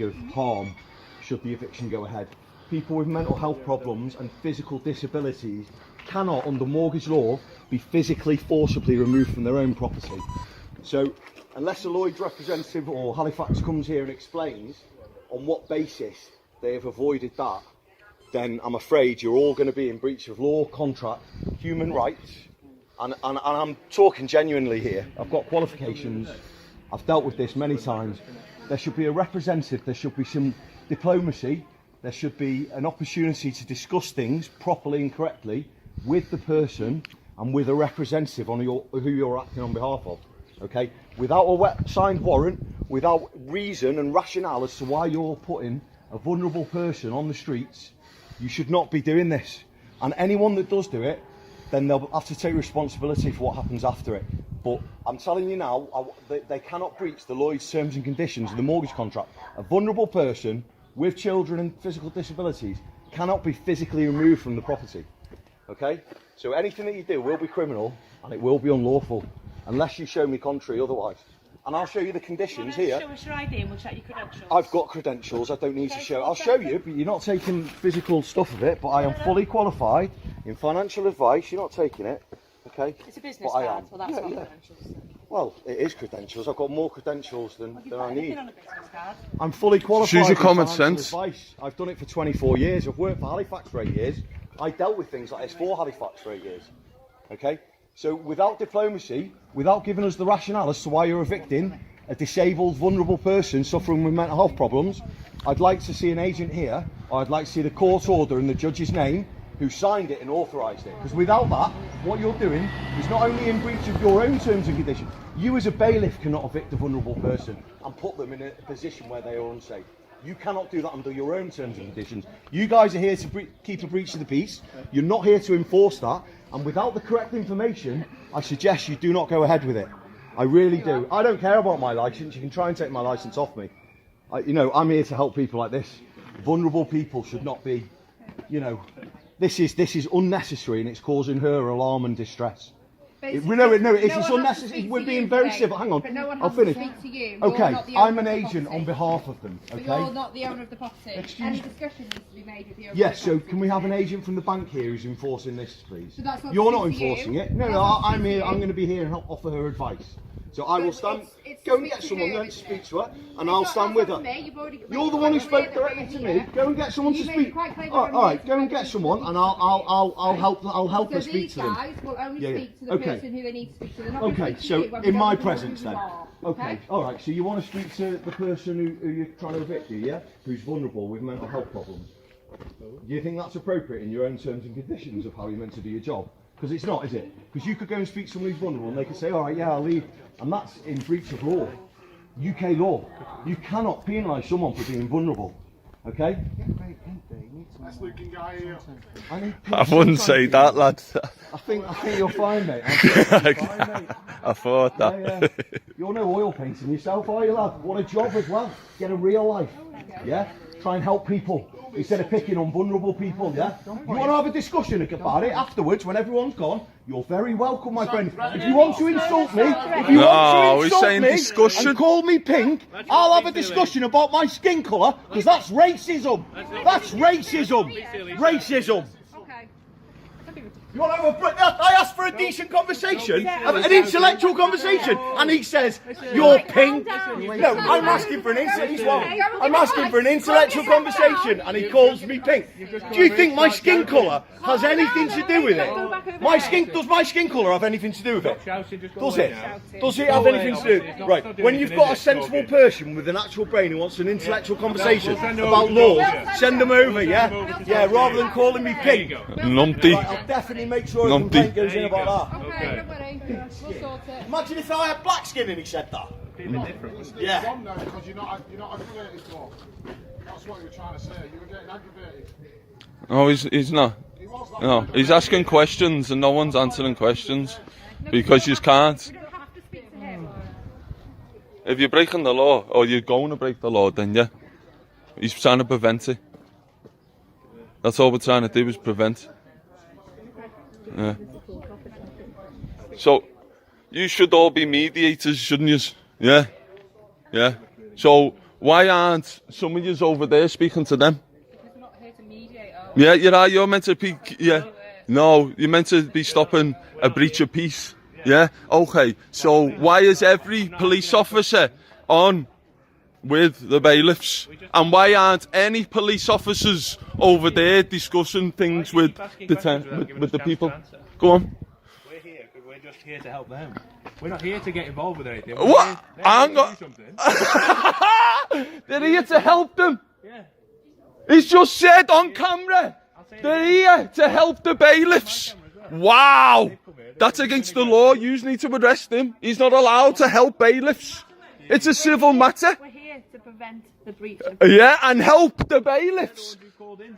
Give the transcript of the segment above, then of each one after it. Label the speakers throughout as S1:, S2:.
S1: of harm should the eviction go ahead. People with mental health problems and physical disabilities cannot, under mortgage law, be physically forcibly removed from their own property. So, unless a Lloyd's representative or Halifax comes here and explains on what basis they have avoided that, then I'm afraid you're all going to be in breach of law, contract, human rights, and I'm talking genuinely here. I've got qualifications, I've dealt with this many times. There should be a representative, there should be some diplomacy, there should be an opportunity to discuss things properly and correctly with the person and with a representative on who you're acting on behalf of. Okay? Without a signed warrant, without reason and rationale as to why you're putting a vulnerable person on the streets, you should not be doing this. And anyone that does do it, then they'll have to take responsibility for what happens after it. But I'm telling you now, they cannot breach the Lloyd's terms and conditions of the mortgage contract. A vulnerable person with children and physical disabilities cannot be physically removed from the property. Okay? So anything that you do will be criminal and it will be unlawful, unless you show me contrary otherwise. And I'll show you the conditions here.
S2: Show us your ID and we'll check your credentials.
S1: I've got credentials, I don't need to show. I'll show you, but you're not taking physical stuff of it, but I am fully qualified in financial advice. You're not taking it, okay?
S2: It's a business card, well that's not credentials.
S1: Well, it is credentials. I've got more credentials than I need.
S2: On a business card.
S1: I'm fully qualified
S3: Choose your
S1: in
S3: common
S1: financial
S3: sense.
S1: advice. I've done it for 24 years. I've worked for Halifax for 8 years. I dealt with things like this for Halifax for 8 years, okay? So without diplomacy, without giving us the rationale as to why you're evicting a disabled, vulnerable person suffering with mental health problems, I'd like to see an agent here, or I'd like to see the court order in the judge's name who signed it and authorised it. Because without that, what you're doing is not only in breach of your own terms and conditions, you as a bailiff cannot evict a vulnerable person and put them in a position where they are unsafe. You cannot do that under your own terms and conditions. You guys are here to keep a breach of the peace. You're not here to enforce that. And without the correct information, I suggest you do not go ahead with it. I really do. I don't care about my licence. You can try and take my licence off me. You know, I'm here to help people like this. Vulnerable people should not be, you know, this is unnecessary and it's causing her alarm and distress. It's unnecessary. We're being very civil. Hang on,
S4: but no one
S1: I'll
S4: has
S1: finish.
S4: to speak to you.
S1: Okay,
S4: You're not the
S1: I'm
S4: owner
S1: an
S4: of the
S1: agent
S4: property.
S1: on behalf of them.
S4: But
S1: Okay.
S4: you're not the owner of the property. Any discussion needs to be made with the owner
S1: Yes,
S4: of the
S1: so
S4: property.
S1: can we have an agent from the bank here who's enforcing this, please?
S4: So that's not
S1: You're
S4: to
S1: not
S4: speak to you.
S1: enforcing it. No,
S4: That's
S1: no,
S4: not to
S1: I'm
S4: speak
S1: here.
S4: to
S1: I'm
S4: you.
S1: going to be here and help offer her advice. So I will
S4: But
S1: stand.
S4: it's
S1: Go and
S4: to
S1: get
S4: speak
S1: someone
S4: to
S1: then
S4: her,
S1: to
S4: isn't
S1: speak
S4: it?
S1: to her, and
S4: It's
S1: I'll
S4: not-
S1: stand
S4: that's
S1: with
S4: not
S1: her.
S4: me. You've already
S1: You're
S4: made
S1: the
S4: it
S1: one who
S4: quite
S1: spoke
S4: clear that
S1: directly to
S4: we're
S1: me.
S4: here.
S1: Go and get someone to
S4: You've made it
S1: speak.
S4: quite clear that
S1: All
S4: we're
S1: right,
S4: here to
S1: go and
S4: make
S1: get
S4: this
S1: someone,
S4: decision.
S1: and I'll help her
S4: So
S1: speak to them.
S4: these guys will only
S1: Yeah, yeah.
S4: speak to the
S1: Okay.
S4: person who they need to speak to. They're not going to
S1: Okay,
S4: speak to
S1: so
S4: you when we
S1: in
S4: don't
S1: my
S4: even know who
S1: presence
S4: you
S1: then.
S4: are,
S1: Okay, all right. So you want to speak to the person who you're trying to evict, do you? Who's vulnerable with mental health problems. Do you think that's appropriate in your own terms and conditions of how you're meant to do your job? Because it's not, is it? Because you could go and speak to someone who's vulnerable and they could say, all right, yeah, I'll leave. And that's in breach of law. UK law. You cannot penalise someone for being vulnerable. Okay?
S5: Nice looking guy here.
S3: I wouldn't say that, lad.
S1: I think you're fine, mate.
S3: I thought that.
S1: Yeah. You're no oil painting yourself, are you, lad? What a job as well. Get a real life. Yeah? Try and help people instead of picking on vulnerable people, yeah? You want to have a discussion about it afterwards when everyone's gone? You're very welcome, my friend. If you want to insult me,
S3: he's saying discussion.
S1: and call me pink, I'll have a discussion about my skin colour, because that's racism. That's racism. Racism.
S4: Okay.
S1: You want to have I asked for a decent conversation, an intellectual conversation, and he says, you're pink. No, I'm asking for an intellectual conversation, and he calls me pink. Do you think my skin colour has anything to do with it? Does my skin colour have anything to do with it? Does it? Does it have anything to do? Right, when you've got a sensible person with an actual brain who wants an intellectual conversation about laws, send them over, yeah? Yeah, rather than calling me pink.
S3: Numpty.
S1: Right, I'll definitely make sure a
S3: Numpty.
S1: complaint goes in about that.
S4: Okay, don't worry. We'll sort it.
S1: Imagine if I had black skin and he said that. Yeah.
S5: Wrong now because you're not aggravated for. That's what you were trying to say. You were getting aggravated.
S3: No, he's not.
S5: He was like
S3: No, he's asking questions and no one's answering questions because you can't.
S4: We don't have to speak to him.
S3: If you're breaking the law or you're going to break the law, then yeah, he's trying to prevent it. That's all we're trying to do is prevent. Yeah. So you should all be mediators, shouldn't you? Yeah. Yeah. So Why aren't some of yous over there speaking to them?
S4: Because we're not here to mediate.
S3: Yeah, you're right. You're meant to be. Yeah. No, you're meant to be stopping a breach of peace. Yeah. Okay. So why is every police officer on with the bailiffs, and why aren't any police officers over there discussing things with the people? Go on.
S6: We're here because we're just here to help them. We're not here to get involved with anything.
S3: What? I'm
S6: not.
S3: They're here to help them.
S6: Yeah.
S3: He's just said on camera. They're here to help the bailiffs. Wow. That's against the law. You need to arrest him. He's not allowed to help bailiffs. It's a civil matter.
S2: We're here to prevent the breach of
S3: Yeah, and help the bailiffs.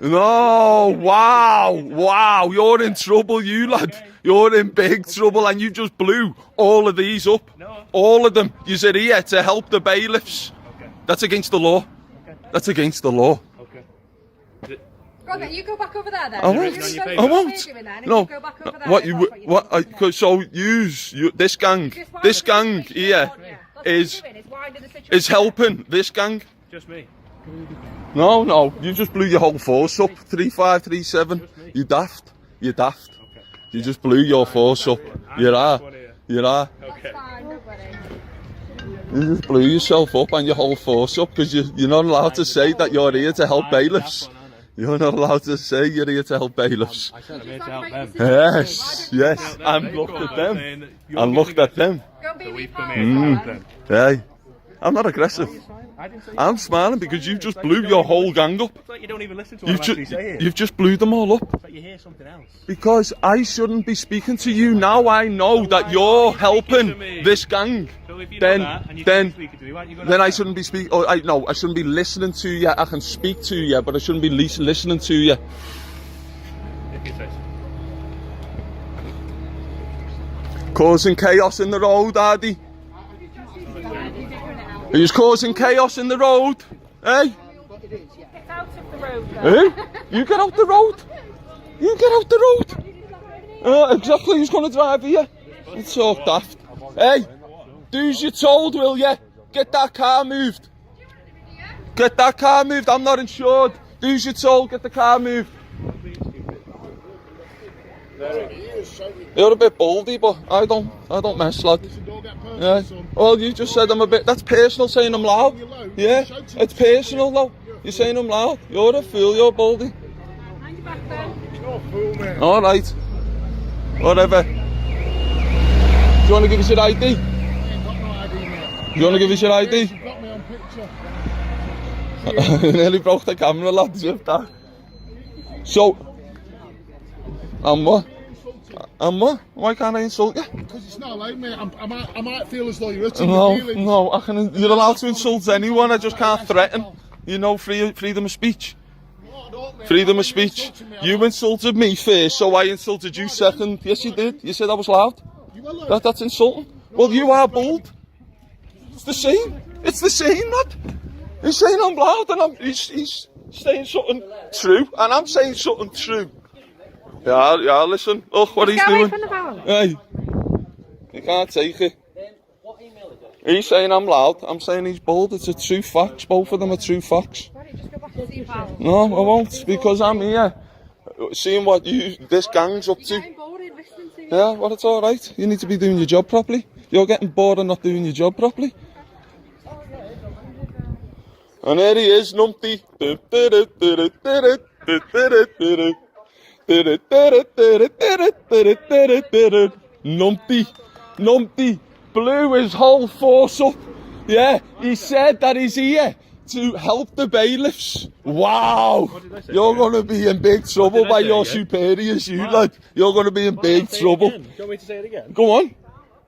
S3: No, wow, you're in trouble, you lad. You're in big trouble, and you just blew all of these up. All of them. You're here to help the bailiffs. That's against the law. That's against the law.
S4: Okay, you go back over there then.
S3: I won't. I won't. No.
S4: Go back over there.
S3: What you? What? So this gang here is helping this gang.
S6: Just me.
S3: No, you just blew your whole force up. 3537. You daft. You daft. You just blew your force up. You are. You are.
S4: That's fine, don't worry.
S3: You just blew yourself up and your whole force up because you're not allowed to say that you're here to help bailiffs. You're not allowed to say you're here to help bailiffs.
S6: I said I'm here to help them.
S3: Yes. And looked at them. And looked at them.
S4: Go and be with
S6: Come here to help them.
S3: Hey, I'm not aggressive. I'm smiling because you just blew your whole gang up.
S6: It's like you don't even listen to what I'm actually saying.
S3: You've just blew them all up.
S6: It's like you hear something else.
S3: Because I shouldn't be speaking to you. Now I know that you're helping this gang.
S6: So if you know
S3: Then,
S6: that and you
S3: then,
S6: keep speaking to me, why aren't you going
S3: then
S6: to
S3: I
S6: that?
S3: shouldn't be speaking. Oh, I shouldn't be listening to you. I can speak to you, but I shouldn't be listening to you.
S6: If you say so.
S3: Causing chaos in the road, Addy. Are you causing chaos in the road? Hey?
S2: Get out of the road, though.
S3: Hey? You get out the road. You get out the road. Exactly, who's going to drive here? It's so daft. Hey, do as you're told, will you? Get that car moved. Get that car moved, I'm not insured. Do as you're told, get the car moved. You're a bit baldy, but I don't mess, lad. Yeah. Well, you just said I'm a bit. That's personal, saying I'm loud. Yeah, it's personal though. You're saying I'm loud. You're a fool. You're baldy.
S4: Mind your back then.
S5: You're a fool, mate.
S3: All right. Whatever. Do you want to give us your ID?
S5: You ain't got no ID, mate.
S3: You want to give us your ID?
S5: You've got me on picture.
S3: Nearly broke the camera, lads. With that. So. And what? And what? Why can't I insult you?
S5: Because it's not allowed, mate. I might feel as though you're hurting your feelings.
S3: No, I can. You're allowed to insult anyone. I just can't threaten. You know, freedom of speech.
S5: No, I don't, mate.
S3: Freedom
S5: You're
S3: of speech.
S5: insulting me.
S3: You insulted me first, so I insulted you second. Yes, you did. You said I was loud.
S5: You were loud.
S3: That's insulting. Well, you are bold. It's the same. It's the same, lad. He's saying I'm loud, and he's saying something true, and I'm saying something true. Yeah, listen. Look what he's doing. Hey, you can't take it. He's saying I'm loud, I'm saying he's bold. It's a true facts. Both of them are true facts.
S4: Why don't you just go back and see your pal?
S3: No, I won't, because I'm here seeing what this gang's up to.
S4: You're getting bored of listening to you.
S3: Yeah, well, it's alright. You need to be doing your job properly. You're getting bored of not doing your job properly. And there he is, Numpty. Numpty blew his whole force up. Yeah, he said that he's here to help the bailiffs. Wow, you're going to be in big trouble by your superiors, you lad. You're going to be in big trouble.
S6: Do you want me to say it again?
S3: Go on.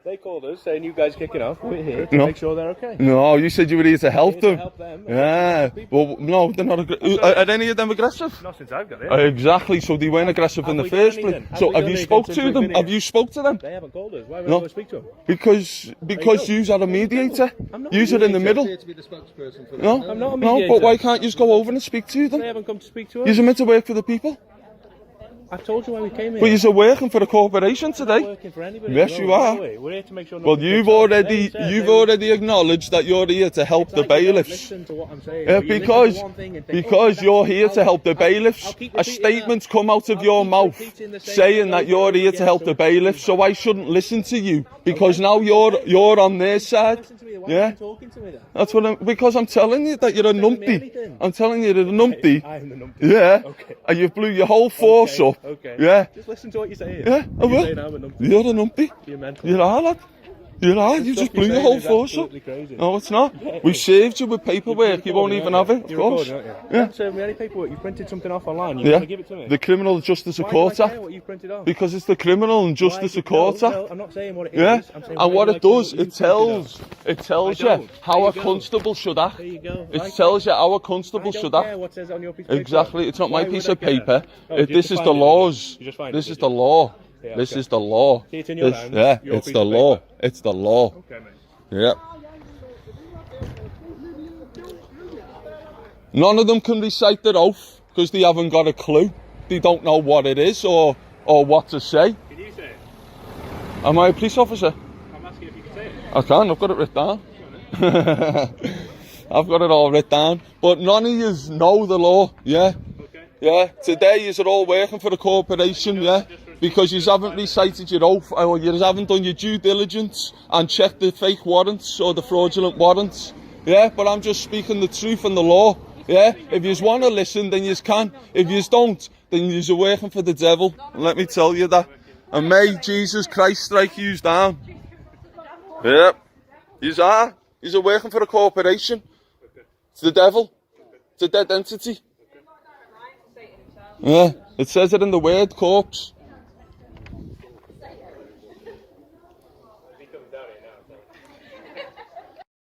S6: They called us saying you guys kicking off. We're here to
S3: No.
S6: make sure they're okay.
S3: No, you said you were here to help
S6: Here
S3: them.
S6: to help them.
S3: Yeah, well, no, they're not aggressive. Are any of them aggressive?
S6: Not since I've got it.
S3: Exactly, so they weren't aggressive in
S6: Have
S3: the
S6: we done
S3: first
S6: anything?
S3: place.
S6: Have
S3: So
S6: we
S3: have
S6: done
S3: you
S6: anything
S3: spoke
S6: since
S3: to
S6: we've
S3: them?
S6: been
S3: Have
S6: here?
S3: you spoke to them?
S6: They haven't called us. Why would
S3: No.
S6: I go speak to them?
S3: Because you're a mediator.
S6: I'm not
S3: You're
S6: a
S3: in the middle.
S6: mediator.
S3: No,
S6: I'm not a
S3: no,
S6: mediator.
S3: but why can't you just go over and speak to
S6: They
S3: them?
S6: haven't come to speak to us.
S3: You're meant to work for the people.
S6: I've told you why we came here.
S3: But you're working for a corporation
S6: We're not
S3: today.
S6: working for anybody.
S3: Yes, you are.
S6: We're here to make sure.
S3: Well,
S6: nothing
S3: you've
S6: gets out.
S3: already
S6: They said
S3: you've
S6: they would-
S3: already acknowledged that you're here to help
S6: It's
S3: the
S6: like you don't
S3: bailiffs.
S6: listen to what I'm saying,
S3: Yeah,
S6: but you listen to
S3: because
S6: one thing and think,
S3: because
S6: oh,
S3: you're
S6: that's-
S3: here to help the
S6: I'll
S3: bailiffs.
S6: keep
S3: A
S6: repeating
S3: statement's
S6: that.
S3: come out of
S6: I'll
S3: your
S6: keep
S3: mouth
S6: repeating the same
S3: saying
S6: thing
S3: that you're
S6: over
S3: here
S6: again,
S3: to help
S6: so
S3: the
S6: it's-
S3: bailiffs. So I shouldn't listen to you because now you're on their side.
S6: Listen to me. Why
S3: Yeah.
S6: are you talking to me then?
S3: That's what because I'm telling you that you're a
S6: telling me
S3: numpty.
S6: anything.
S3: I'm telling you you're a numpty.
S6: I'm the numpty.
S3: Yeah.
S6: Okay.
S3: And you blew your whole force
S6: Okay,
S3: up.
S6: okay.
S3: Yeah.
S6: Just listen to what you're saying.
S3: Yeah, I
S6: You're
S3: will.
S6: saying I'm a numpty.
S3: You're a numpty.
S6: You're mental.
S3: You're a lad. You're a You
S6: stuff
S3: just blew
S6: you're
S3: your
S6: saying
S3: whole
S6: is
S3: force up.
S6: absolutely crazy.
S3: No, it's not.
S6: Yeah, it
S3: We
S6: is.
S3: saved you with paperwork. You won't even have it, of
S6: You're
S3: course.
S6: recording, aren't you?
S3: Yeah.
S6: You haven't served me any paperwork. You printed something off online. You're
S3: Yeah.
S6: going to give it to me.
S3: The Criminal Justice
S6: Why do I
S3: Court
S6: care
S3: Act.
S6: what you printed off?
S3: Because it's the Criminal and Justice
S6: Why-
S3: Court
S6: no,
S3: Act.
S6: no, I'm not saying what it is.
S3: Yeah,
S6: I'm saying
S3: and what
S6: do I
S3: it
S6: care
S3: does,
S6: what you
S3: it tells
S6: I
S3: you
S6: don't.
S3: how
S6: There
S3: a
S6: you go.
S3: constable should act.
S6: There you go.
S3: It tells you how a
S6: I
S3: constable
S6: don't
S3: should
S6: care
S3: act.
S6: what says on your piece of paper.
S3: Exactly, it's not my
S6: Why
S3: piece
S6: would
S3: of
S6: I care?
S3: paper.
S6: Oh, you
S3: This
S6: just
S3: is
S6: find
S3: the
S6: it, did you?
S3: laws.
S6: You just find
S3: This
S6: it,
S3: is
S6: did
S3: the
S6: you?
S3: law.
S6: Yeah,
S3: This
S6: okay.
S3: is the law.
S6: See, it's in your
S3: This-
S6: hands,
S3: yeah,
S6: your
S3: it's
S6: piece
S3: the
S6: of
S3: law.
S6: paper.
S3: It's the law.
S6: Okay, mate.
S3: Yeah. None of them can recite their oath because they haven't got a clue. They don't know what it is or what to say.
S6: Can you say it?
S3: Am I a police officer?
S6: I'm asking if you can say it.
S3: I can, I've got it written down. I've got it all written down. But none of you know the law, yeah?
S6: Okay.
S3: Yeah, today you're all working for the corporation, yeah? Because you haven't recited your oath or you haven't done your due diligence and checked the fake warrants or the fraudulent warrants. Yeah, but I'm just speaking the truth and the law. Yeah, if you want to listen, then you can. If you don't, then you're working for the devil. And let me tell you that. And may Jesus Christ strike you down. Yeah, you are. You're working for a corporation. It's the devil. It's a dead entity. Yeah, it says it in the word, corpse.